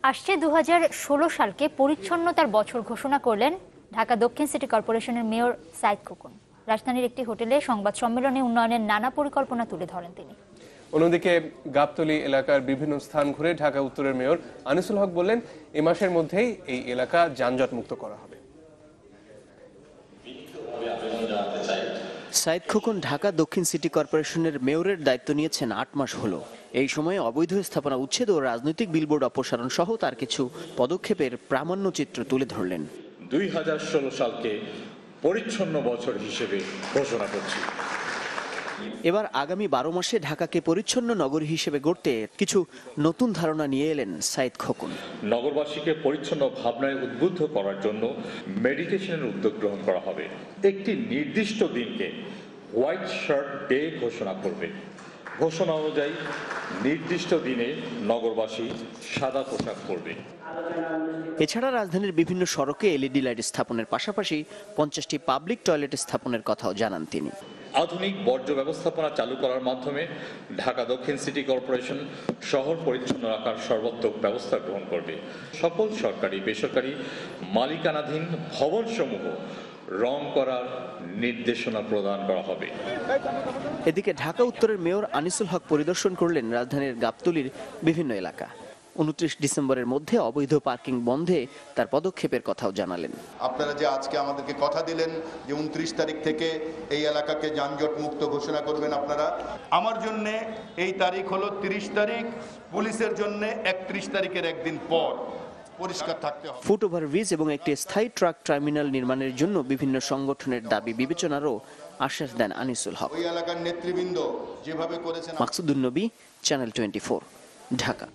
আসছে 2016 সালকে পরিচ্ছন্নতার বছর ঘোষণা করলেন ঢাকা দক্ষিণ সিটি কর্পোরেশনের মেয়র সাইদ খোকন। রাজধানীর একটি হোটেলে সংবাদ সম্মেলনে উন্নয়নের নানা পরিকল্পনা তুলে ধরেন তিনি। অন্যদিকে গাবতলী এলাকার বিভিন্ন স্থান ঘুরে ঢাকা উত্তরের মেয়র আনিসুল হক বললেন, এ মাসের মধ্যেই এই এলাকা যানজট মুক্ত করা হবে। সাইদ খোকন ঢাকা দক্ষিণ সিটি কর্পোরেশনের মেয়রের দায়িত্ব নিয়েছেন 8 মাস হলো। এই সময়ে অবৈধ স্থাপনা উচ্ছেদ ও রাজনৈতিক বিলবোর্ড অপসারণ সহ তার কিছু পদক্ষেপের প্রামাণ্য চিত্র তুলে ধরলেন। 2016 সালকে পরিচ্ছন্ন বছর হিসেবে ঘোষণা করছি। এবার আগামী 12 মাসে ঢাকাকে পরিচ্ছন্ন নগরী হিসেবে গড়তে কিছু নতুন ধারণা নিয়ে এলেন সাইদ খোকন। নগরবাসীকে পরিচ্ছন্ন ভাবনায় উদ্বুদ্ধ করার জন্য মেডিটেশনের উদ্যোগ গ্রহণ করা হবে। একটি নির্দিষ্ট দিনকে হোয়াইট শার্ট ডে ঘোষণা করবে। ঘোষণা অনুযায়ী নির্দিষ্ট দিনে নগরবাসী সাদা পোশাক পরবে। এছাড়া রাজধানীর বিভিন্ন সড়কে এলইডি লাইট স্থাপনের পাশাপাশি 50টি পাবলিক টয়লেট স্থাপনের কথাও জানান তিনি। আধুনিক বর্জ্য ব্যবস্থাপনা চালু করার মাধ্যমে ঢাকা দক্ষিণ সিটি কর্পোরেশন শহর পরিচ্ছন্ন রাখার সর্বাত্মক ব্যবস্থা গ্রহণ করবে। সকল সরকারি বেসরকারি মালিকানাধীন ভবনসমূহ রং করার নির্দেশনা প্রদান করা হবে। এদিকে ঢাকা উত্তরের মেয়র আনিসুল হক পরিদর্শন করলেন রাজধানীর গাবতলীর বিভিন্ন এলাকা। 29 ডিসেম্বরের মধ্যে অবৈধ পার্কিং বন্ধে তার পদক্ষেপের কথাও জানালেন। আপনারা যে আজকে আমাদেরকে কথা দিলেন যে 29 তারিখ থেকে এই এলাকাকে যানজট মুক্ত ঘোষণা করবেন আপনারা, আমার জন্য এই তারিখ হলো 30 তারিখ, পুলিশের জন্য 31 তারিখের একদিন পর পরিষ্কার থাকতে হবে। ফুট ওভারব্রিজ এবং একটি স্থায়ী ট্রাক টার্মিনাল নির্মাণের জন্য বিভিন্ন সংগঠনের দাবি বিবেচনারও আশ্বাস দেন আনিসুল হক। ওই এলাকার নেতৃবৃন্দ যেভাবে করেছেন। মাকসুদুন নবী, চ্যানেল 24, ঢাকা।